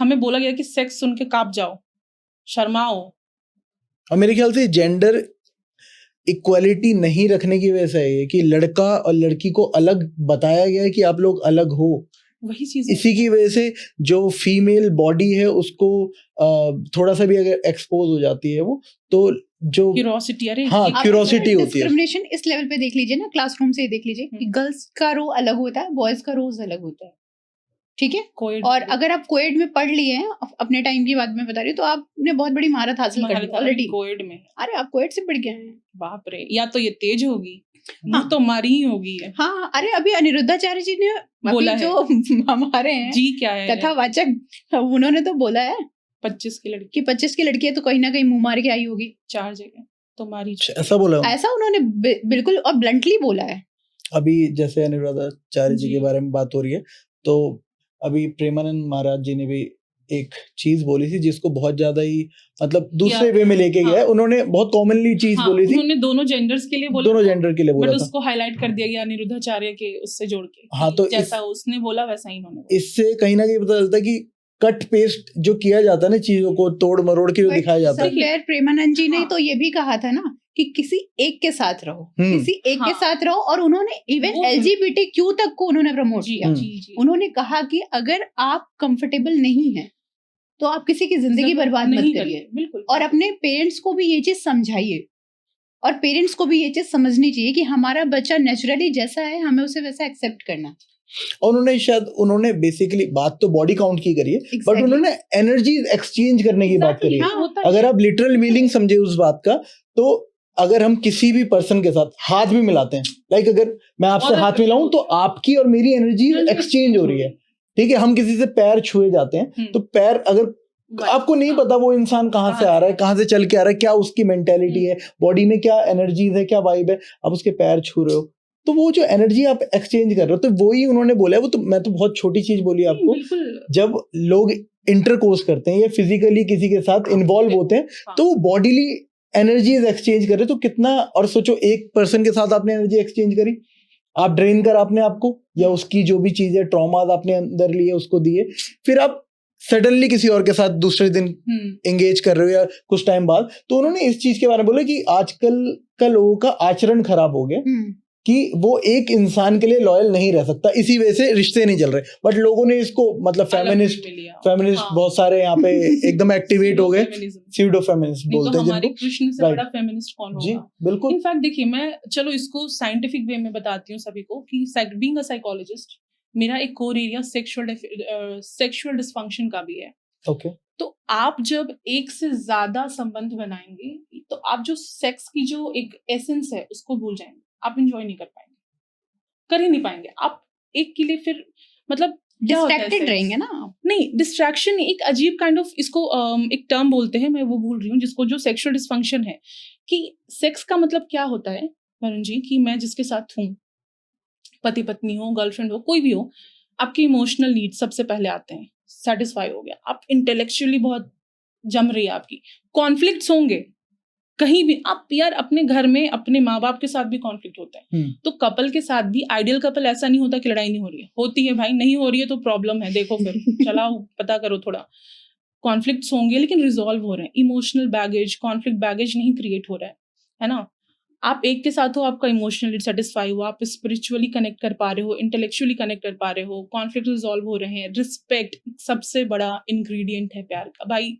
हमें बोला गया कि सेक्स सुन के कांप जाओ, शर्माओ। और मेरे ख्याल से जेंडर इक्वालिटी नहीं रखने की वजह से है ये कि लड़का और लड़की को अलग बताया गया है कि आप लोग अलग हो। वही चीज इसी की वजह से जो फीमेल बॉडी है उसको थोड़ा सा भी अगर एक्सपोज हो जाती है वो, तो जो क्यूरोसिटी, अरे हाँ क्यूरोसिटी होती है। डिस्क्रिमिनेशन इस लेवल पे देख लीजिए ना, क्लासरूम से ही देख लीजिए कि गर्ल्स का रो अलग होता है, बॉयज का रोज अलग होता है, ठीक है। कोएड, और अगर आप कोएड में पढ़ लिए हैं, अपने टाइम की बात में बता रही हूँ, तो आपने बहुत बड़ी महारत हासिल कर ली ऑलरेडी कोएड में। अरे आप कोएड से बढ़ गए हैं, बाप रे, या तो ये तेज होगी, हाँ, तो मारी ही होगी है। हाँ, अरे अभी अनिरुद्धाचार्य जी ने बोला जो हमारे हैं जी क्या है कथावाचक, उन्होंने तो बोला है 25 की लड़की कि 25 की लड़की है तो कहीं ना कहीं मुंह मार के आई होगी 4 जगह, तो मारी। ऐसा बोला, ऐसा उन्होंने बिल्कुल और ब्लंटली बोला है। अभी जैसे अनिरुद्धाचार्य जी के बारे में बात हो रही है, तो अभी प्रेमानंद महाराज जी ने भी एक चीज बोली थी जिसको बहुत ज्यादा ही मतलब दूसरे वे में लेके गया है। उन्होंने बहुत कॉमनली चीज बोली थी, उन्होंने दोनों जेंडर्स के लिए बोला, दोनों जेंडर के लिए बोला था, बट उसको हाईलाइट कर दिया गया अनिरुद्धाचार्य के उससे जोड़ के। हाँ, तो जैसा उसने बोला वैसा ही उन्होंने। इससे कहीं ना कहीं पता चलता है कि कट पेस्ट जो किया जाता है ना, चीजों को तोड़ मरोड़ के जो दिखाया जाता है। प्रेमानंद जी ने तो ये भी कहा था ना कि किसी एक के साथ रहो, किसी एक के साथ रहो, और उन्होंने इवन LGBTQ तक को उन्होंने प्रमोट किया। उन्होंने कहा कि अगर आप कंफर्टेबल नहीं हैं तो आप किसी की जिंदगी बर्बाद मत करिए, बिल्कुल, और अपने पेरेंट्स को भी ये चीज समझाइए, और पेरेंट्स को भी ये चीज समझनी चाहिए कि हमारा बच्चा नेचुरली जैसा है, हमें उसे वैसा एक्सेप्ट करना। और उन्होंने बेसिकली बात तो बॉडी काउंट की करी है, बट उन्होंने एनर्जी एक्सचेंज करने की बात करी है। अगर आप लिटरल मीनिंग समझे उस बात का, तो अगर हम किसी भी पर्सन के साथ हाथ भी मिलाते हैं, लाइक अगर मैं आपसे हाथ मिलाऊं तो आपकी और मेरी एनर्जी एक्सचेंज हो रही है, ठीक है। हम किसी से पैर छुए जाते हैं, तो पैर अगर आपको नहीं पता वो इंसान कहाँ से आ रहा है, कहाँ से चल के आ रहा है, क्या उसकी मेंटेलिटी है, बॉडी में क्या एनर्जीज है, क्या वाइब है, आप उसके पैर छू रहे हो, तो वो जो एनर्जी आप एक्सचेंज कर रहे हो, तो वो ही उन्होंने बोला है। वो तो मैं तो बहुत छोटी चीज बोली आपको, जब लोग इंटरकोर्स करते हैं या फिजिकली किसी के साथ इन्वॉल्व होते हैं, तो वो बॉडीली एनर्जीज एक्सचेंज कर रहे, तो कितना, और सोचो एक पर्सन के साथ आपने एनर्जी एक्सचेंज करी, आप ड्रेन कर आपने आपको, या उसकी जो भी चीज है ट्रॉमाज आपने अंदर लिए उसको दिए, फिर आप सडनली किसी और के साथ दूसरे दिन एंगेज कर रहे हो या कुछ टाइम बाद। तो उन्होंने इस चीज के बारे में बोला कि आजकल का लोगों का आचरण खराब हो गया, कि वो एक इंसान के लिए लॉयल नहीं रह सकता, इसी वजह से रिश्ते नहीं चल रहे। बट लोगों ने इसको मतलब फेमिनिस्ट बहुत सारे यहाँ पे एकदम एक्टिवेट हो गए, स्यूडो फेमिनिस्ट बोलते हैं जिनको। कृष्ण से बड़ा फेमिनिस्ट कौन होगा? जी बिल्कुल। इनफैक्ट देखिए, मैं चलो इसको साइंटिफिक वे में बताती हूँ सभी को कि बीइंग अ साइकोलॉजिस्ट, मेरा एक कोर एरिया सेक्सुअल डिसफंक्शन का भी है। ओके। तो आप जब एक से ज्यादा संबंध बनाएंगे, तो आप जो सेक्स की जो एक एसेंस है उसको भूल जाएंगे, आप इंजॉय नहीं कर पाएंगे, कर ही नहीं पाएंगे। आप एक के लिए फिर मतलब डिस्ट्रैक्टेड रहेंगे ना। नहीं, डिस्ट्रैक्शन एक अजीब काइंड ऑफ, इसको एक टर्म बोलते हैं, मैं वो भूल रही हूँ, जिसको जो सेक्सुअल डिसफंक्शन है, कि सेक्स का मतलब क्या होता है वरुण जी, कि मैं जिसके साथ हूँ, पति पत्नी हो, गर्लफ्रेंड हो, कोई भी हो, आपके इमोशनल नीड सबसे पहले आते हैं, सेटिस्फाई हो गया, आप इंटेलेक्चुअली बहुत जम रही है आपकी, कॉन्फ्लिक्ट्स होंगे कहीं भी, आप यार अपने घर में अपने माँ बाप के साथ भी कॉन्फ्लिक्ट होता है, तो कपल के साथ भी, आइडियल कपल ऐसा नहीं होता कि लड़ाई नहीं हो रही है, होती है भाई, नहीं हो रही है तो प्रॉब्लम है, देखो फिर चलाओ, पता करो थोड़ा, कॉन्फ्लिक्ट्स होंगे लेकिन रिजॉल्व हो रहे हैं, इमोशनल बैगेज, कॉन्फ्लिक्ट बैगेज नहीं क्रिएट हो रहा है ना। आप एक के साथ हो, आपका इमोशनली सेटिस्फाई हो, आप स्पिरिचुअली कनेक्ट कर पा रहे हो, इंटेलेक्चुअली कनेक्ट कर पा रहे हो, कॉन्फ्लिक्ट रिजॉल्व हो रहे हैं, रिस्पेक्ट सबसे बड़ा इंग्रेडिएंट है प्यार का। भाई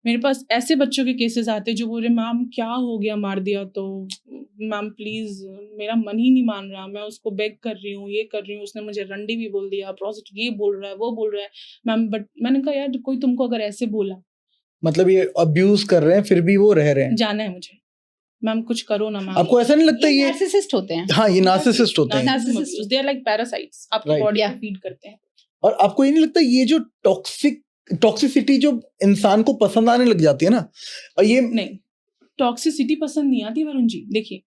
मेरे पास ऐसे बच्चों के केसेस आते हैं जो बोल रहे मैम क्या हो गया, मार दिया तो, मैम प्लीज मेरा मन ही नहीं मान रहा, मैं उसको बेग कर रही हूँ, ये कर रही हूँ, उसने मुझे रंडी भी बोल दिया, प्रोस्टिट्यूट ये बोल रहा है, वो बोल रहा है मैम, बट मैंने कहा यार कोई तुमको अगर ऐसे बोला, मतलब ये अब्यूज कर रहे हैं फिर भी वो रह रहे हैं, जाना है मुझे, मैम कुछ करो ना मैम। आपको ऐसा नहीं लगता ये नार्सिसिस्ट होते हैं? हाँ, ये नार्सिसिस्ट होते हैं, narcissist, they are like parasites, आपकी बॉडी को फीड करते हैं। और आपको ये नहीं लगता ये जो टॉक्सिसिटी जो इंसान को पसंद आने लग जाती है ना, और ये नहीं, टॉक्सिसिटी पसंद नहीं आती वरुण जी। देखिए,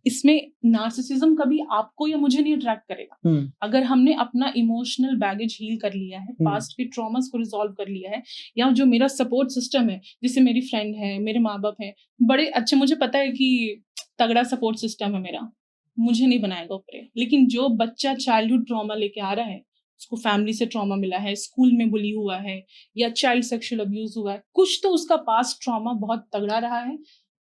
इसमें नार्सिसिज्म कभी आपको या मुझे नहीं अट्रैक्ट करेगा। अगर हमने अपना इमोशनल बैगेज हील कर लिया है, पास्ट के ट्रॉमास को रिजॉल्व कर लिया है, या जो मेरा सपोर्ट सिस्टम है, जैसे मेरी फ्रेंड है, मेरे माँ बाप हैं, बड़े अच्छे, मुझे पता है कि तगड़ा सपोर्ट सिस्टम है मेरा, मुझे नहीं बनाएगा ऊपर। लेकिन जो बच्चा चाइल्डहुड ट्रॉमा लेके आ रहा है, उसको फैमिली से ट्रॉमा मिला है, स्कूल में बुली हुआ है, या चाइल्ड सेक्सुअल अब्यूज हुआ है, कुछ तो उसका पास्ट ट्रॉमा बहुत तगड़ा रहा है,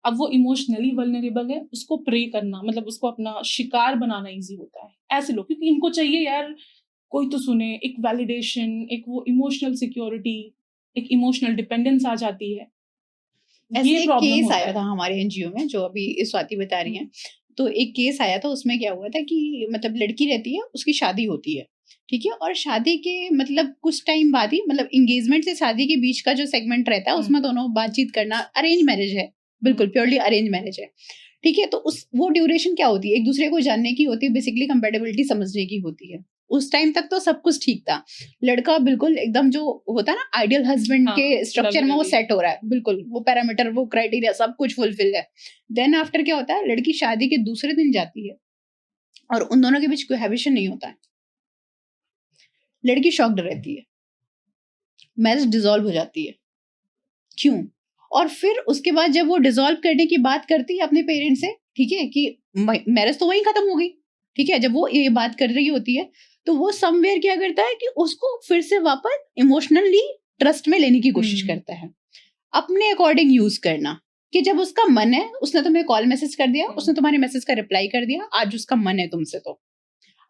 अब वो इमोशनली वल्नरेबल है, उसको प्रे करना मतलब उसको अपना शिकार बनाना इजी होता है ऐसे लोग, क्योंकि इनको चाहिए यार कोई तो सुने, एक वैलिडेशन, एक वो इमोशनल सिक्योरिटी, एक इमोशनल डिपेंडेंस आ जाती है। ऐसे एक केस आया था हमारे एनजीओ में जो अभी स्वाति बता रही हैं, तो एक केस आया था, उसमें क्या हुआ था कि मतलब लड़की रहती है, उसकी शादी होती है, ठीक है, और शादी के मतलब कुछ टाइम बाद ही मतलब एंगेजमेंट से शादी के बीच का जो सेगमेंट रहता है उसमें दोनों बातचीत करना, अरेंज मैरिज है, बिल्कुल प्योरली अरेंज मैरिज है, ठीक है, तो उस वो ड्यूरेशन क्या होती है, एक दूसरे को जानने की होती है, बेसिकली कंपेटेबिलिटी समझने की होती है। उस टाइम तक तो सब कुछ ठीक था, लड़का बिल्कुल एकदम जो होता है ना आइडियल हस्बैंड के स्ट्रक्चर में वो सेट हो रहा है, बिल्कुल वो पैरामीटर, वो क्राइटेरिया सब कुछ फुलफिल है। देन आफ्टर क्या होता है, लड़की शादी के दूसरे दिन जाती है और उन दोनों के बीच कोहैबिटेशन नहीं होता है, लड़की शॉक्ड रहती है, मैरिज डिसॉल्व हो जाती है, क्यों? और फिर उसके बाद जब वो डिसॉल्व करने की बात करती है अपने पेरेंट्स से, ठीक है, कि मैरिज तो वहीं खत्म हो गई, ठीक है, जब वो ये बात कर रही होती है तो वो समवेयर क्या करता है कि उसको फिर से वापस इमोशनली ट्रस्ट में लेने की कोशिश करता है, अपने अकॉर्डिंग यूज करना, कि जब उसका मन है, उसने तुम्हें कॉल मैसेज कर दिया, उसने तुम्हारे मैसेज का रिप्लाई कर दिया, आज उसका मन है तुमसे, तो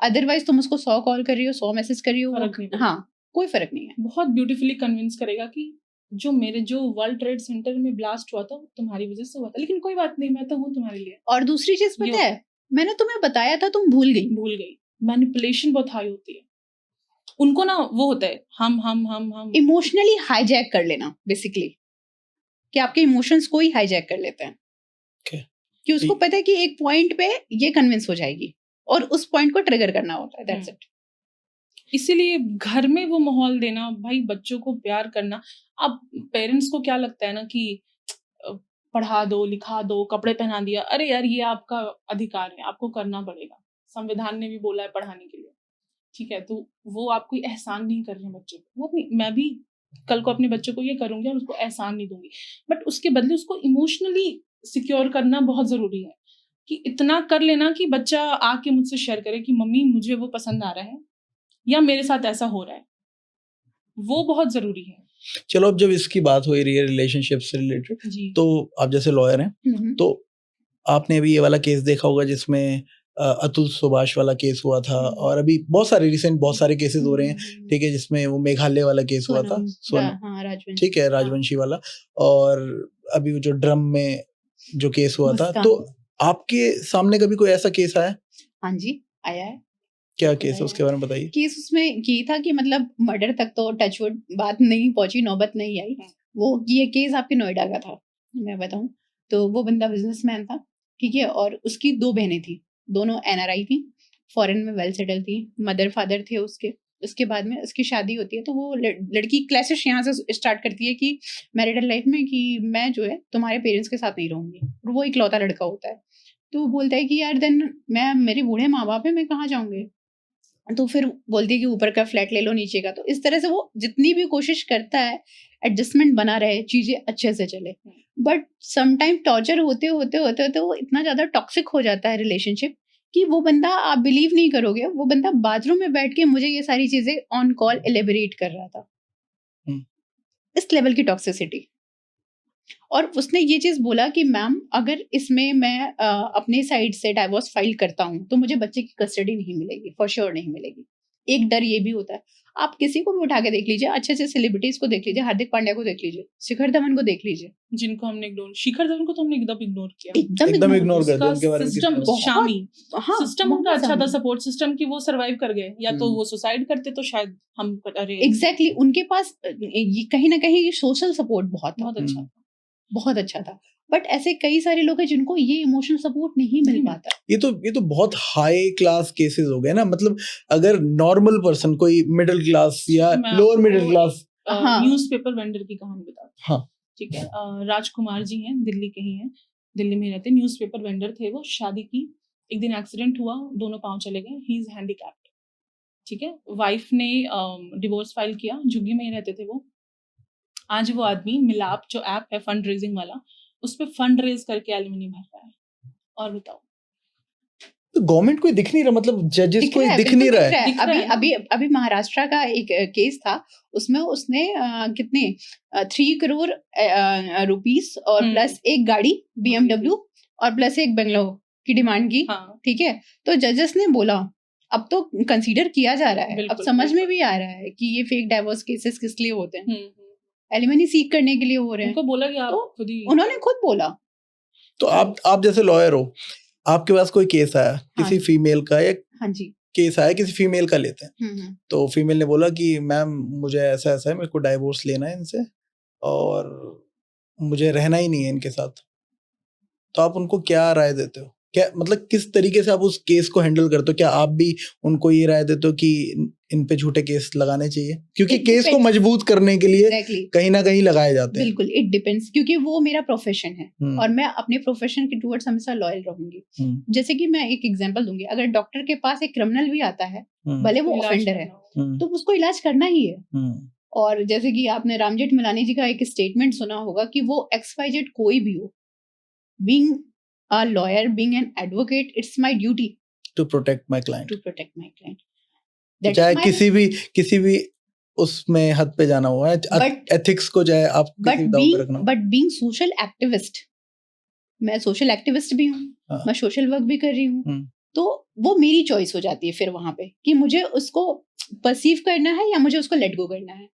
अदरवाइज तुम उसको 100 कॉल कर रही हो, 100 मैसेज कर रही हो, हाँ कोई फर्क नहीं है। बहुत ब्यूटीफुली कन्विंस करेगा कि जो वर्ल्ड ट्रेड सेंटर में ब्लास्ट हुआ था तुम्हारी वजह से हुआ था, लेकिन कोई बात नहीं, मैं तो हूँ तुम्हारे लिए। और दूसरी चीज पता है, मैंने तुम्हें बताया था, तुम भूल गई। मैनिपुलेशन बहुत हाई होती है उनको ना, वो होता है हम इमोशनली हाईजैक कर लेना, बेसिकली कि आपके इमोशंस को ही हाईजैक कर लेते हैं, कि उसको पता है कि एक पॉइंट पे ये कन्विंस हो जाएगी और उस पॉइंट को ट्रिगर करना होता है, दैट्स इट। इसीलिए घर में वो माहौल देना, भाई बच्चों को प्यार करना। अब पेरेंट्स को क्या लगता है ना कि पढ़ा दो, लिखा दो, कपड़े पहना दिया, अरे यार ये आपका अधिकार है, आपको करना पड़ेगा, संविधान ने भी बोला है पढ़ाने के लिए, ठीक है, तो वो आप कोई एहसान नहीं कर रहे हैं बच्चे को, वो मैं भी कल को अपने बच्चे को ये करूंगी और उसको एहसान नहीं दूंगी, बट उसके बदले उसको इमोशनली सिक्योर करना बहुत जरूरी है, कि इतना कर लेना कि बच्चा आके मुझसे शेयर करे कि मम्मी मुझे वो पसंद आ रहा है या मेरे साथ ऐसा हो रहा है, वो बहुत जरूरी है। चलो अब जब इसकी बात हो रही है रिलेशनशिप से रिलेटेड, तो आप जैसे लॉयर हैं, तो आपने अभी ये वाला केस देखा होगा जिसमें अतुल सुभाष वाला केस हुआ था, और अभी बहुत सारे रिसेंट बहुत सारे केसेस हो रहे हैं, ठीक है, जिसमें वो मेघालय वाला केस हुआ था, ठीक है, राजवंशी वाला, और अभी वो जो ड्रम में जो केस हुआ था, तो आपके सामने कभी कोई ऐसा केस आया? हाँ जी, आया है। क्या केस है, उसके बारे में बताइए। केस उसमें ये था कि मतलब मर्डर तक तो टचवुड बात नहीं पहुंची, नौबत नहीं आई, वो ये केस आपके नोएडा का था, मैं बताऊं तो वो बंदा बिजनेसमैन था, ठीक है, और उसकी 2 बहनें थी, दोनों NRI थी, फॉरेन में वेल सेटल थी, मदर फादर थे उसके बाद में उसकी शादी होती है, तो वो लड़की क्लैशेस यहाँ से स्टार्ट करती है कि मैरिटल लाइफ में कि मैं जो है तुम्हारे पेरेंट्स के साथ नहीं रहूंगी, और वो इकलौता लड़का होता है, तो वो बोलता है कि यार देन मैं, मेरे बूढ़े माँ बाप है, मैं कहाँ जाऊंगी, तो फिर बोलती है कि ऊपर का फ्लैट ले लो, नीचे का, तो इस तरह से वो जितनी भी कोशिश करता है एडजस्टमेंट बना रहे, चीजें अच्छे से चले, बट समटाइम टॉर्चर होते होते होते होते वो इतना ज्यादा टॉक्सिक हो जाता है रिलेशनशिप कि वो बंदा, आप बिलीव नहीं करोगे, वो बंदा बाथरूम में बैठ के मुझे ये सारी चीजें ऑन कॉल एलिबरेट कर रहा था, इस लेवल की टॉक्सिसिटी। और उसने ये चीज बोला कि मैम अगर इसमें मैं अपने साइड से डाइवोर्स फाइल करता हूँ तो मुझे बच्चे की कस्टडी नहीं मिलेगी, फॉर श्योर नहीं मिलेगी। एक डर ये भी होता है, आप किसी को भी उठा के देख लीजिए, अच्छे अच्छे सेलिब्रिटीज को देख लीजिए, हार्दिक पांड्या को देख लीजिए, शिखर धवन को देख लीजिए, जिनको हमने इग्नोर, शिखर धवन को तो हमने एकदम इग्नोर किया, एकदम इग्नोर कर दिया, उनके बारे में सिस्टम शामी, सिस्टम उनका अच्छा था, सपोर्ट सिस्टम की वो सरवाइव कर गए, या तो वो सुसाइड करते तो शायद हम, अरे एग्जैक्टली उनके पास कहीं ना कहीं सोशल सपोर्ट बहुत अच्छा था, बहुत अच्छा था, बट ऐसे कई सारे लोग हैं जिनको ये इमोशनल सपोर्ट नहीं मिल पाता। ये तो बहुत हाई क्लास केसेस हो गए ना, मतलब अगर नॉर्मल पर्सन कोई मिडिल क्लास या lower middle class, newspaper vendor की कहानी बता, हाँ ठीक है, राजकुमार जी हैं, दिल्ली के ही हैं, दिल्ली में रहते, न्यूज़पेपर वेंडर थे वो, शादी की, एक दिन एक्सीडेंट हुआ, दोनों पांव चले गए, ही इज हैंडीकैप्ड, ठीक है, वाइफ ने डिवोर्स फाइल किया, झुग्गी में ही रहते थे वो, आज वो आदमी मिलाप जो ऐप है फंड रेजिंग वाला, उस पे फंड रेज करके एलिमनी भर रहा है, और बताओ तो गवर्नमेंट को दिख नहीं रहा, मतलब जजेस को दिख नहीं रहा है। अभी महाराष्ट्र का एक केस था, उसमें उसने कितने 3 करोड़ रुपीस और प्लस एक गाड़ी BMW और प्लस एक बंगलो की डिमांड की। ठीक है, तो जजेस ने बोला अब तो कंसीडर किया जा रहा है, अब समझ में भी आ रहा है कि ये फेक डाइवोर्स केसेस किस लिए होते हैं, एलिमनी सीख करने के लिए हो रहे हैं। उनको बोला कि आप तो खुद ही, उन्होंने खुद बोला। तो आप जैसे लॉयर हो, आपके पास कोई केस आया किसी फीमेल का, या हाँ जी केस आया किसी फीमेल का लेते हैं, तो फीमेल ने बोला कि मैम मुझे ऐसा ऐसा है, मेरे को डाइवोर्स लेना है इनसे और मुझे रहना ही नहीं है इनके साथ, तो आप उनको क्या राय देते हो? क्या मतलब किस तरीके से आप उस केस को हैंडल करते हो? क्या आप भी उनको ये राय देते हो कि इन पे झूठे केस लगाने चाहिए, क्योंकि केस को मजबूत करने के लिए कहीं ना कहीं लगाए जाते हैं? बिल्कुल, इट डिपेंड्स, क्योंकि वो मेरा प्रोफेशन है और मैं अपने प्रोफेशन के टुवर्ड्स हमेशा लॉयल रहूंगी। जैसे कि मैं एक एग्जांपल दूंगी, अगर डॉक्टर के पास एक क्रिमिनल भी आता है, भले वो ऑफेंडर है, तो उसको इलाज करना ही है। और जैसे कि आपने राम जेठमलानी जी का एक स्टेटमेंट सुना होगा कि वो XYZ कोई भी हो, being a lawyer, being an advocate, it's my duty to protect my client. That किसी भी उसमें हद पे जाना हुआ है, एथिक्स को जाए आप किसी दाव पे रखना। बट बीइंग सोशल एक्टिविस्ट, मैं सोशल एक्टिविस्ट भी हूँ, मैं सोशल वर्क भी कर रही हूँ, तो वो मेरी चॉइस हो जाती है फिर वहां पे कि मुझे उसको परसीव करना है या मुझे उसको लेट गो करना है।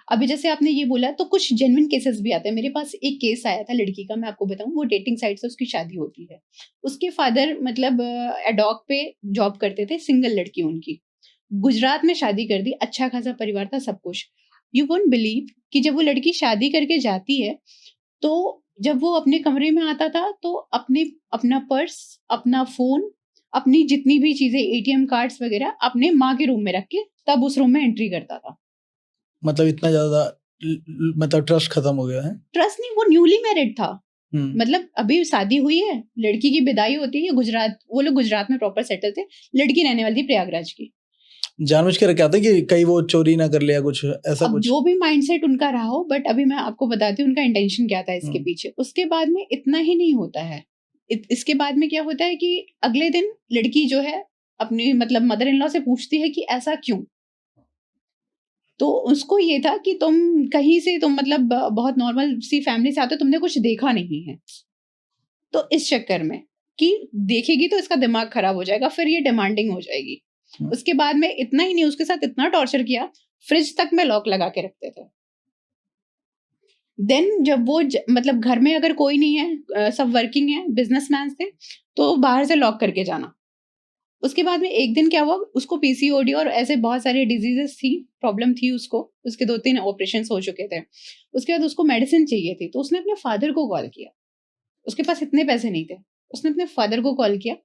अभी जैसे आपने ये बोला, तो कुछ जेन्युइन केसेस भी आते हैं। मेरे पास एक केस आया था लड़की का, मैं आपको बताऊं, वो डेटिंग साइट से उसकी शादी होती है। उसके फादर मतलब एडॉक पे जॉब करते थे, सिंगल लड़की उनकी, गुजरात में शादी कर दी, अच्छा खासा परिवार था, सब कुछ। यू वोंट बिलीव कि जब वो लड़की शादी करके जाती है, तो जब वो अपने कमरे में आता था तो अपना पर्स, अपना फोन, अपनी जितनी भी चीजें, ATM कार्ड्स वगैरह, अपने माँ के रूम में रख के तब उस रूम में एंट्री करता था। मतलब इतना ज्यादा मतलब ट्रस्ट खत्म हो गया है? ट्रस्ट नहीं, वो न्यूली मैरिड था, मतलब अभी शादी हुई है, लड़की की विदाई होती है गुजरात, वो लोग गुजरात में प्रॉपर सेटल थे, लड़की रहने वाली थी प्रयागराज की। जानबूझ के क्या था कि कहीं वो चोरी ना कर लिया, कुछ ऐसा कुछ, जो भी माइंडसेट उनका रहा हो, बट अभी मैं आपको बताती हूँ उनका इंटेंशन क्या था इसके पीछे। उसके बाद में इतना ही नहीं होता है, इसके बाद में क्या होता है कि अगले दिन लड़की जो है अपनी मतलब मदर इन लॉ से पूछती है कि ऐसा क्यों। तो उसको ये था कि तुम कहीं से, तुम मतलब बहुत नॉर्मल सी फैमिली से आते हो, तुमने कुछ देखा नहीं है, तो इस चक्कर में कि देखेगी तो इसका दिमाग खराब हो जाएगा, फिर ये डिमांडिंग हो जाएगी। उसके बाद में इतना ही नहीं, उसके साथ इतना टॉर्चर किया, फ्रिज तक में लॉक लगा के रखते थे। देन जब वो मतलब घर में अगर कोई नहीं है, सब वर्किंग है, बिजनेसमैन थे, तो बाहर से लॉक करके जाना। उसके बाद में एक दिन क्या हुआ, उसको PCOD और ऐसे बहुत सारे डिजीजेस थी, प्रॉब्लम थी उसको, उसके 2-3 ऑपरेशन हो चुके थे। उसके बाद उसको मेडिसिन चाहिए थी, तो उसने अपने फादर को कॉल किया। उसके पास इतने पैसे नहीं थे, उसने अपने फादर को कॉल किया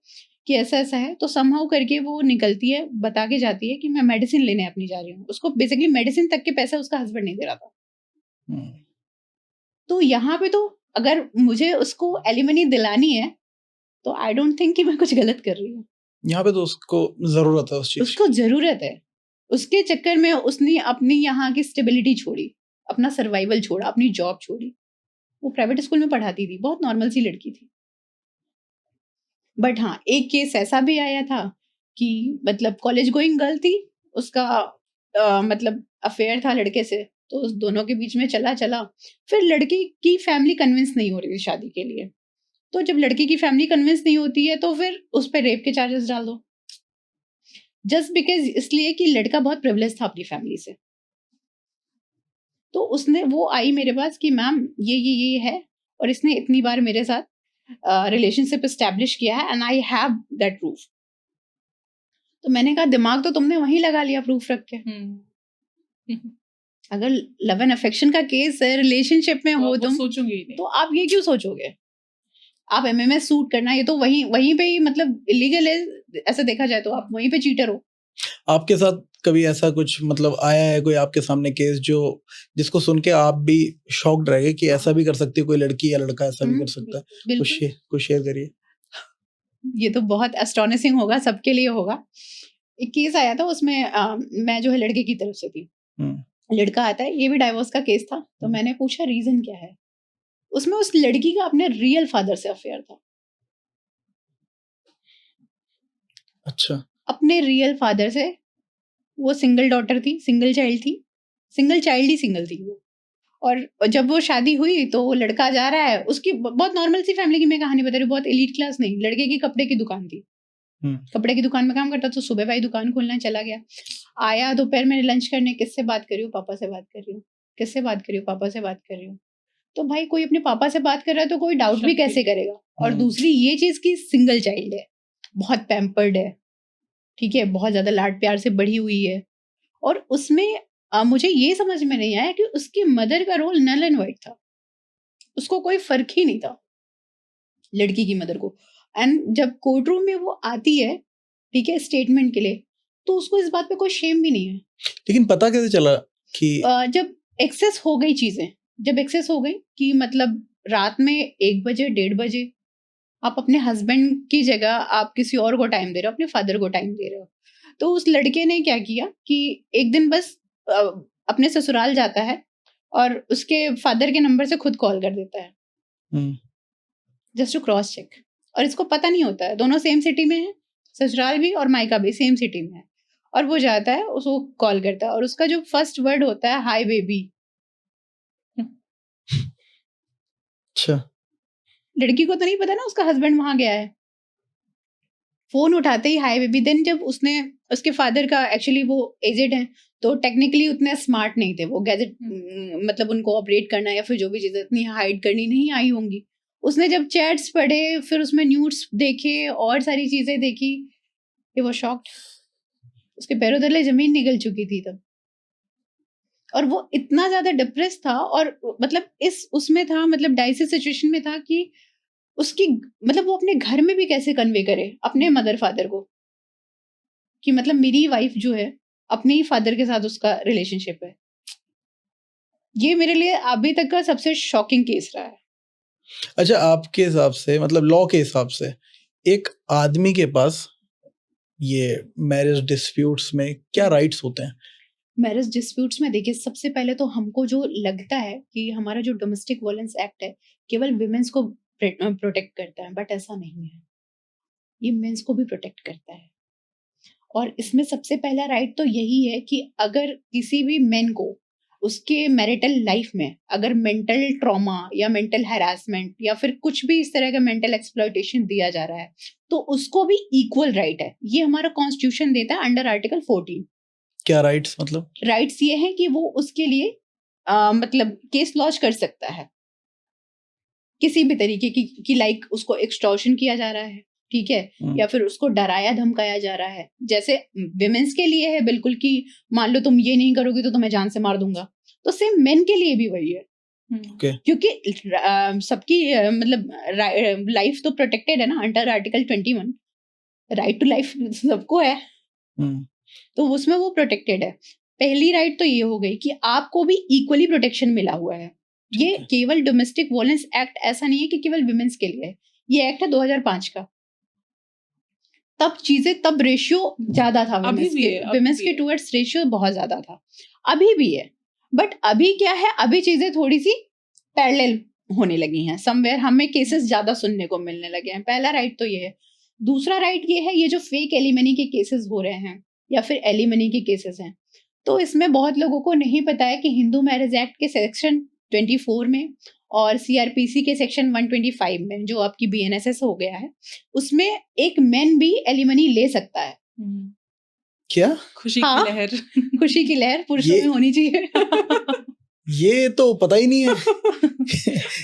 कि ऐसा ऐसा है। तो समहाउ करके वो निकलती है, बता के जाती है कि मैं मेडिसिन लेने अपनी जा रही हूँ। उसको बेसिकली मेडिसिन तक के पैसे उसका हस्बैंड नहीं दे रहा था। तो यहाँ पे तो अगर मुझे उसको एलिमनी दिलानी है, तो आई डोंट थिंक कि मैं कुछ गलत कर रही हूँ। यहाँ पे तो उसको जरूरत है, उस चीज उसको जरूरत है। उसके चक्कर में उसने अपनी यहाँ की स्टेबिलिटी छोड़ी, अपना सर्वाइवल छोड़ा, अपनी जॉब छोड़ी। वो प्राइवेट स्कूल में पढ़ाती थी, बहुत नॉर्मल सी लड़की थी। बट हाँ, एक केस ऐसा भी आया था कि मतलब कॉलेज गोइंग गर्ल थी, उसका मतलब अफेयर था लड़के से, तो उस दोनों के बीच में चला, फिर लड़की की फैमिली कन्विंस नहीं हो रही थी शादी के लिए। तो जब लड़की की फैमिली कन्विंस नहीं होती है, तो फिर उस पर रेप के चार्जेस डाल दो, जस्ट बिकॉज इसलिए कि लड़का बहुत प्रिविलेज था अपनी फैमिली से। तो उसने, वो आई मेरे पास कि मैम ये है, और इसने इतनी बार मेरे साथ रिलेशनशिप एस्टैब्लिश किया है, and I have that proof. तो मैंने कहा दिमाग तो तुमने वहीं लगा लिया प्रूफ रख के। अगर लव एंड अफेक्शन का केस है, रिलेशनशिप में हो तुम, तो आप ये क्यों सोचोगे? आप MMS सूट करना, ये तो वहीं पे ही मतलब इलीगल है, ऐसा देखा जाए तो आप वहीं पे चीटर हो। आपके साथ कभी ऐसा कुछ मतलब आया है कोई आपके सामने केस जो जिसको सुन के आप भी शॉक्ड रह गए कि ऐसा भी कर सकती है कोई लड़की या लड़का, ऐसा भी कर सकता है? कुछ शेयर करिए। ये तो बहुत एस्टोनिशिंग होगा, सबके लिए होगा। एक केस आया था, उसमें मैं जो है लड़के की तरफ से थी, लड़का आता है, ये भी डाइवोर्स का केस था। तो मैंने पूछा रीजन क्या है। उसमें उस लड़की का अपने रियल फादर से अफेयर था। अच्छा, अपने रियल फादर से। वो सिंगल डॉटर थी, सिंगल चाइल्ड थी वो। और जब वो शादी हुई तो वो लड़का जा रहा है, उसकी बहुत नॉर्मल सी फैमिली की मैं कहानी बता रही हूँ, बहुत एलीट क्लास नहीं, लड़के की कपड़े की दुकान थी, कपड़े की दुकान में काम करता, तो सुबह भाई दुकान खोलने चला गया, आया दोपहर में लंच करने, किससे बात कर रही हूँ? पापा से बात कर रही हूँ। किससे बात कर रही हूँ? पापा से बात कर रही हूँ। तो भाई कोई अपने पापा से बात कर रहा है तो कोई डाउट भी कैसे करेगा? और दूसरी ये चीज की सिंगल चाइल्ड है, बहुत पैम्पर्ड है, ठीक है, बहुत ज्यादा लाड प्यार से बढ़ी हुई है, और उसमें मुझे ये समझ में नहीं आया कि उसकी मदर का रोल नल एंड वाइट था, उसको कोई फर्क ही नहीं था लड़की की मदर को। एंड जब कोर्ट रूम में वो आती है, ठीक है, स्टेटमेंट के लिए, तो उसको इस बात पे कोई शेम भी नहीं है। लेकिन पता कैसे चला कि जब एक्सेस हो गई चीजें, जब एक्सेस हो गई कि मतलब रात में 1 बजे 1:30 बजे आप अपने हस्बैंड की जगह आप किसी और को टाइम दे रहे हो, अपने फादर को टाइम दे रहे हो, तो उस लड़के ने क्या किया कि एक दिन बस अपने ससुराल जाता है और उसके फादर के नंबर से खुद कॉल कर देता है, जस्ट टू क्रॉस चेक। और इसको पता नहीं होता है, दोनों सेम सिटी में है, ससुराल भी और मायका भी सेम सिटी में है, और वो जाता है, उसको कॉल करता है, और उसका जो फर्स्ट वर्ड होता है हाय बेबी। अच्छा, लड़की को तो नहीं पता ना उसका हस्बैंड वहां गया है, फोन उठाते ही हाय बेबी। देन जब उसने, उसके फादर का एक्चुअली वो एजेड है, तो टेक्निकली उतने स्मार्ट नहीं थे वो, गैजेट मतलब उनको ऑपरेट करना या फिर जो भी चीजें इतनी हाइड करनी नहीं आई होंगी। उसने जब चैट्स पढ़े, फिर उसमें न्यूड्स देखे और सारी चीजें देखी, ये वो शॉक्ड, उसके पैरों तले जमीन निकल चुकी थी तब, और वो इतना ज्यादा डिप्रेस था, और मतलब इस उसमें था, मतलब डाइसी सिचुएशन में था कि उसकी मतलब वो अपने घर में भी कैसे कन्वे करे अपने मदर फादर को कि मतलब मेरी वाइफ जो है अपने ही फादर के साथ उसका रिलेशनशिप है। ये मेरे लिए अभी तक का सबसे शॉकिंग केस रहा है। अच्छा, आपके हिसाब से, मतलब लॉ के हिसाब से, एक आदमी के पास ये मैरिज डिस्प्यूट्स में क्या राइट्स होते हैं? मैरिज डिस्प्यूट्स में देखिए, सबसे पहले तो हमको जो लगता है कि हमारा जो डोमेस्टिक वायलेंस एक्ट है केवल विमेंस को प्रोटेक्ट करता है, बट ऐसा नहीं है, ये मेंस को भी प्रोटेक्ट करता है। और इसमें सबसे पहला राइट तो यही है कि अगर किसी भी मेन को उसके मैरिटल लाइफ में अगर मेंटल ट्रॉमा या मेंटल हैरासमेंट या फिर कुछ भी इस तरह का मेंटल एक्सप्लॉयटेशन दिया जा रहा है, तो उसको भी इक्वल राइट है। ये हमारा कॉन्स्टिट्यूशन देता है अंडर आर्टिकल 14। क्या राइट्स मतलब? राइट्स ये है कि वो उसके लिए मतलब केस लॉन्च कर सकता है किसी भी तरीके की लाइक उसको एक्सटॉर्शन किया जा रहा है, ठीक है, या फिर उसको डराया धमकाया जा रहा है। जैसे विमेंस के लिए है बिल्कुल कि मान लो तुम ये नहीं करोगी तो तुम्हें जान से मार दूंगा, तो सेम मेन के लिए भी वही है। क्योंकि सबकी मतलब लाइफ तो प्रोटेक्टेड है ना under article 21, right to life सबको है, तो उसमें वो प्रोटेक्टेड है। पहली राइट तो ये हो गई कि आपको भी इक्वली प्रोटेक्शन मिला हुआ है। ये केवल डोमेस्टिक वायलेंस एक्ट ऐसा नहीं है कि केवल विमेंस के लिए है, ये एक्ट है 2005 का। तब चीजें, तब रेशियो ज्यादा था विमेंस के टुवर्ड्स, रेशियो बहुत ज्यादा था, अभी भी है, बट अभी क्या है, अभी चीजें थोड़ी सी पैरेलल होने लगी हैं, समवेयर हमें केसेस ज्यादा सुनने को मिलने लगे हैं। पहला राइट तो ये है। दूसरा राइट ये है, ये जो फेक एलिमनी के केसेस हो रहे हैं या फिर एलिमनी के केसेस हैं, तो इसमें बहुत लोगों को नहीं पता है कि हिंदू मैरिज एक्ट के सेक्शन 24 में और सीआरपीसी के सेक्शन 125 में, जो आपकी बीएनएसएस हो गया है, उसमें एक मैन भी एलिमनी ले सकता है। क्या? खुशी की लहर खुशी की लहर पुरुषों में होनी चाहिए। ये तो पता ही नहीं है।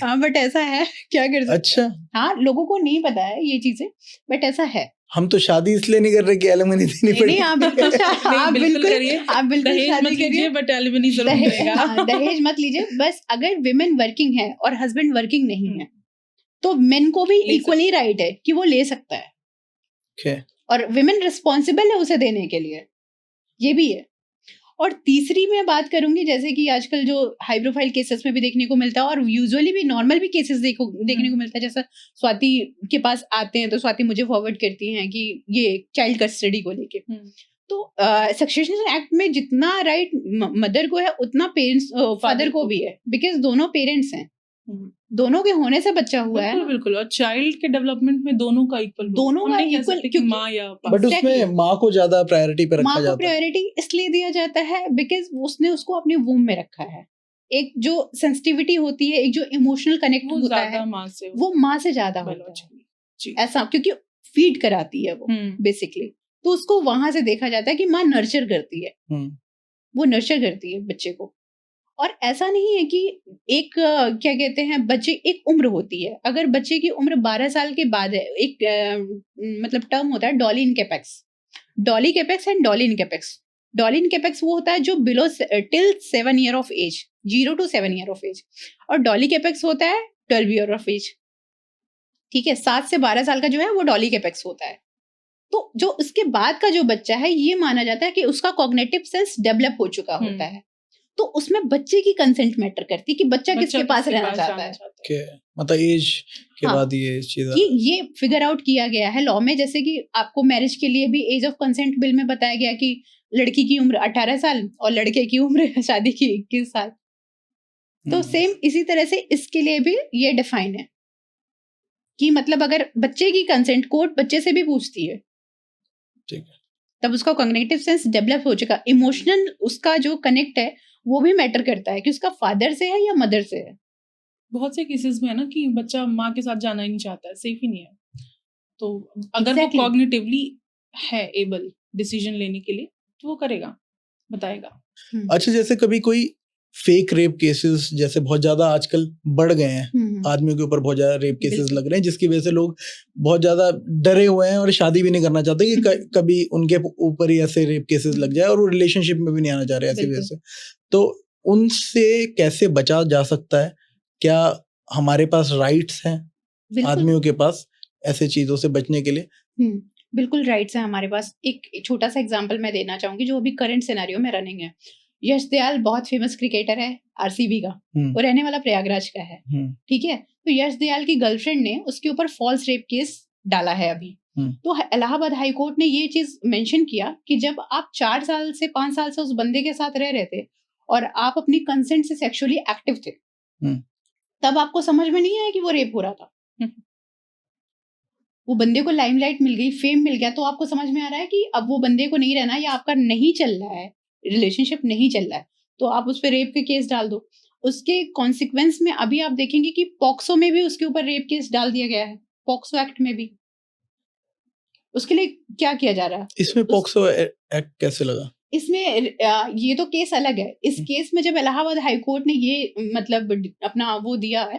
हाँ, बट ऐसा है, क्या कर सकते। अच्छा, हाँ, लोगों को नहीं पता है ये चीजें, बट ऐसा है। हम तो शादी इसलिए नहीं कर रहे कि एलिमनी देनी पड़े। नहीं, आप बिल्कुल करिए, आप बिल्कुल शादी करिए, बट एलिमनी जरूर मिलेगा। दहेज मत लीजिए। बस अगर विमेन वर्किंग है और हस्बैंड वर्किंग नहीं है, तो मेन को भी इक्वली राइट है कि वो ले सकता है, और विमेन रिस्पॉन्सिबल है उसे देने के लिए, ये भी है। और तीसरी मैं बात करूंगी, जैसे कि आजकल जो हाई प्रोफाइल केसेस में भी देखने को मिलता है, और यूजुअली भी नॉर्मल भी केसेस देखने को मिलता है। जैसा स्वाति के पास आते हैं तो स्वाति मुझे फॉरवर्ड करती हैं कि ये चाइल्ड कस्टडी को लेके, तो सक्सेशन एक्ट में जितना राइट मदर को है उतना पेरेंट्स फादर को भी है, बिकॉज दोनों पेरेंट्स हैं, दोनों के होने से बच्चा हुआ है। बिल्कुल। और चाइल्ड के डेवलपमेंट में दोनों का इक्वल, क्योंकि माँ या बट उसमें माँ को ज्यादा प्रायोरिटी पे रखा जाता है। माँ को प्रायोरिटी इसलिए दिया जाता है बिकॉज उसने उसको अपने वूम में रखा है। एक जो सेंसिटिविटी होती है, एक जो इमोशनल कनेक्ट होता है वो माँ से ज्यादा होता है ऐसा, क्योंकि फीड कराती है वो बेसिकली। तो उसको वहां से देखा जाता है कि माँ नर्चर करती है, वो नर्चर करती है बच्चे को। और ऐसा नहीं है कि एक क्या कहते हैं, बच्चे एक उम्र होती है, अगर बच्चे की उम्र 12 साल के बाद है, एक मतलब टर्म होता है doli incapax, doli capax and doli incapax. Doli incapax वो होता है जो below till 7 year of age, 0 to 7 year of age, और डॉली कैपेक्स होता है 12 ईयर ऑफ एज। ठीक है, 7 से 12 साल का जो है वो डॉली कैपेक्स होता है। तो जो उसके बाद का जो बच्चा है, ये माना जाता है कि उसका कॉग्निटिव सेंस डेवलप हो चुका होता है। तो उसमें बच्चे की कंसेंट मैटर करती है कि बच्चा किसके पास रहना चाहता है। मतलब एज के बाद ये फिगर आउट किया गया है लॉ में। जैसे कि आपको मैरिज के लिए भी एज ऑफ कंसेंट बिल में बताया गया कि लड़की की उम्र 18 साल और लड़के की उम्र शादी की 21 साल। तो सेम इसी तरह से इसके लिए भी ये डिफाइन है कि मतलब अगर बच्चे की कंसेंट कोर्ट बच्चे से भी पूछती है, ठीक है, तब उसका कॉग्निटिव सेंस डेवलप हो चुका। इमोशनल उसका जो कनेक्ट है वो भी मैटर करता है कि उसका फादर से है या मदर से है। बहुत से केसेस में है ना कि बच्चा माँ के साथ जाना ही नहीं चाहता है, सेफ ही नहीं है। तो अगर वो कॉग्निटिवली है एबल डिसीजन लेने के लिए तो वो करेगा, बताएगा। अच्छा, जैसे कभी कोई फेक रेप केसेस जैसे बहुत ज्यादा आजकल बढ़ गए हैं, आदमियों के ऊपर बहुत ज्यादा रेप केसेस लग रहे हैं, जिसकी वजह से लोग बहुत ज्यादा डरे हुए हैं और शादी भी नहीं करना चाहते कि कभी उनके ऊपर ही ऐसे रेप केसेस लग जाए और वो रिलेशनशिप में भी नहीं आना चाह रहे ऐसी वजह से। तो उनसे कैसे बचा जा सकता है? क्या हमारे पास राइट्स हैं आदमियों के पास ऐसे चीजों से बचने के लिए? बिल्कुल राइट्स हैं हमारे पास। एक छोटा सा एग्जांपल मैं देना चाहूंगी जो अभी करंट सिनेरियो में रनिंग है। यश दयाल बहुत फेमस क्रिकेटर है आरसीबी का, वो रहने वाला प्रयागराज का है। ठीक है, तो यश दयाल की गर्लफ्रेंड ने उसके ऊपर फॉल्स रेप केस डाला है अभी। तो इलाहाबाद हाई कोर्ट ने ये चीज मेंशन किया कि जब आप 4 साल से 5 साल से उस बंदे के साथ रह रहे थे और आप अपनी कंसेंट से सेक्सुअली एक्टिव थे, तब आपको समझ में नहीं आया कि वो रेप हो रहा था। वो बंदे को लाइमलाइट मिल गई, फेम मिल गया, तो आपको समझ में आ रहा है कि अब वो बंदे को नहीं रहना या आपका नहीं चल रहा है, रिलेशनशिप नहीं चल रहा है, तो आप उस पर रेप के केस डाल दो। उसके कॉन्सिक्वेंस में अभी आप देखेंगे कि पॉक्सो में भी उसके ऊपर रेप केस डाल दिया गया है, पॉक्सो एक्ट में भी। उसके लिए क्या किया जा रहा है? इसमें पॉक्सो एक्ट कैसे लगा? इसमें ये तो केस अलग है। इस केस में जब इलाहाबाद हाई कोर्ट ने ये मतलब अपना वो दिया है,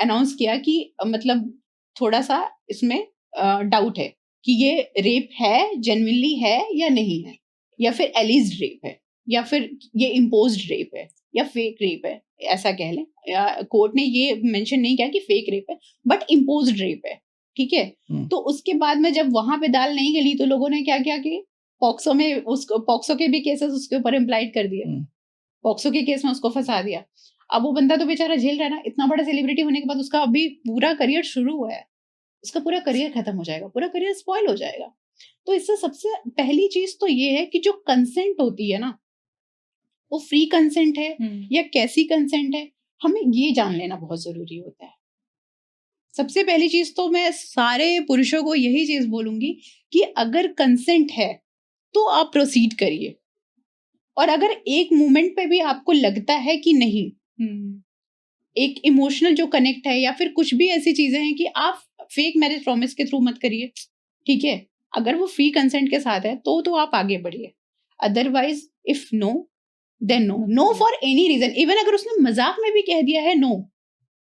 अनाउंस किया कि मतलब थोड़ा सा इसमें डाउट है कि ये रेप है, जेन्युइनली है या नहीं है, या फिर एलिज्ड रेप है, या फिर ये इम्पोज्ड रेप है, या फेक रेप है, ऐसा कह लें। कोर्ट ने ये मेंशन नहीं किया कि फेक रेप है, बट इम्पोज्ड रेप है। ठीक है, तो उसके बाद में जब वहां पे दाल नहीं गली तो लोगों ने क्या किया कि पॉक्सो में उसको, पॉक्सो के भी केसेस उसके ऊपर इम्प्लाइड कर दिए, पॉक्सो के केस में उसको फंसा दिया। अब वो बंदा तो बेचारा झेल रहा है ना, इतना बड़ा सेलिब्रिटी होने के बाद उसका अभी पूरा करियर शुरू हुआ है, उसका पूरा करियर खत्म हो जाएगा, पूरा करियर स्पॉइल हो जाएगा। तो इससे सबसे पहली चीज तो ये है कि जो कंसेंट होती है ना, वो फ्री कंसेंट है या कैसी कंसेंट है, हमें ये जान लेना बहुत जरूरी होता है। सबसे पहली चीज तो मैं सारे पुरुषों को यही चीज बोलूंगी कि अगर कंसेंट है तो आप प्रोसीड करिए, और अगर एक मोमेंट पे भी आपको लगता है कि नहीं, एक इमोशनल जो कनेक्ट है या फिर कुछ भी ऐसी चीजें हैं कि आप फेक मैरिज प्रॉमिस के थ्रू मत करिए। ठीक है, अगर वो फ्री कंसेंट के साथ है तो आप आगे बढ़िए। Otherwise if no then no, no for any reason. Even अगर उसने मजाक में भी कह दिया है no,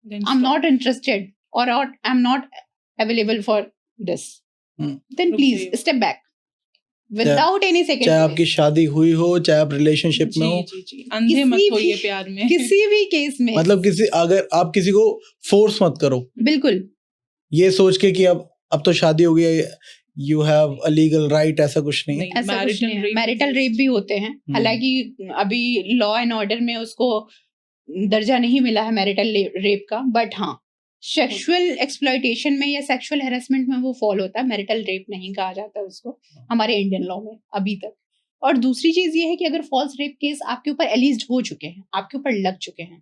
I am not interested और I am not available for this, then please step back without any second. चाहे आपकी शादी हुई हो, चाहे आप रिलेशनशिप में हो, अंधे मत होइए प्यार में, किसी भी केस में। मतलब अगर आप किसी को फोर्स मत करो, बिल्कुल ये सोच के कि अब तो शादी हो गई, you have a legal right, ऐसा कुछ नहीं। ऐसा कुछ नहीं है। मैरिटल रेप भी होते हैं, हालांकि अभी लॉ एंड ऑर्डर में उसको दर्जा नहीं मिला है मैरिटल रेप का, बट हाँ सेक्सुअल एक्सप्लॉयटेशन में या सेक्सुअल हैरेसमेंट में वो फॉल होता है। मैरिटल रेप नहीं कहा जाता उसको हमारे इंडियन लॉ में अभी तक। और दूसरी चीज ये है कि अगर फॉल्स रेप केस आपके ऊपर एलिज्ड हो चुके हैं, आपके ऊपर लग चुके हैं,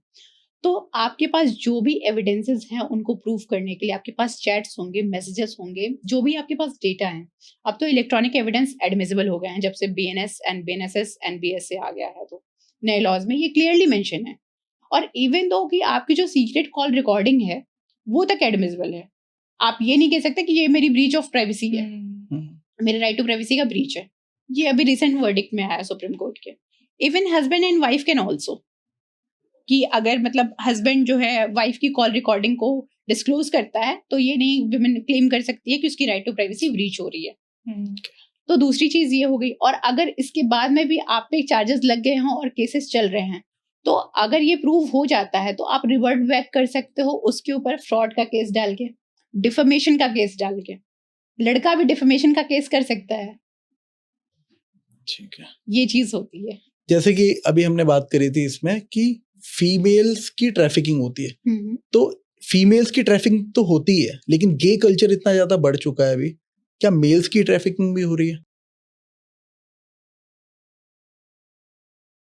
तो आपके पास जो भी एविडेंसेस हैं उनको प्रूव करने के लिए आपके पास चैट्स होंगे, मैसेजेस होंगे, जो भी आपके पास डेटा है। अब तो इलेक्ट्रॉनिक एविडेंस एडमिसिबल हो गए हैं जब से BNS एंड BNSS NBS से आ गया है, तो नए लॉज में ये क्लियरली मेंशन है। और इवन दो कि आपकी जो सीक्रेट कॉल रिकॉर्डिंग है वो तक एडमिसिबल है। आप ये नहीं कह सकते कि ये मेरी ब्रीच ऑफ प्राइवेसी है, मेरे राइट टू प्राइवेसी का ब्रीच है। ये अभी रिसेंट वर्डिक्ट में आया सुप्रीम कोर्ट के। Even husband and wife can also, कि अगर मतलब हस्बैंड जो है वाइफ की कॉल रिकॉर्डिंग को डिस्क्लोज करता है तो ये नहीं विमेन क्लेम कर सकती है कि उसकी राइट टू प्राइवेसी ब्रीच हो रही है। तो दूसरी चीज ये हो गई। और अगर इसके बाद में भी आप पे चार्जेस लग गए हों और केसेस चल रहे हैं, तो अगर ये प्रूव हो जाता है तो आप रिवर्ट बैक कर सकते हो उसके ऊपर फ्रॉड का केस डाल के, डिफेमेशन का केस डाल के। लड़का भी डिफेमेशन का केस कर सकता है। ठीक है, ये चीज होती है। जैसे कि अभी हमने बात करी थी इसमें कि फीमेल्स की ट्रैफिकिंग होती है, तो फीमेल्स की ट्रैफिकिंग तो होती है, लेकिन गे कल्चर इतना ज्यादा बढ़ चुका है अभी, क्या मेल्स की ट्रैफिकिंग भी हो रही है?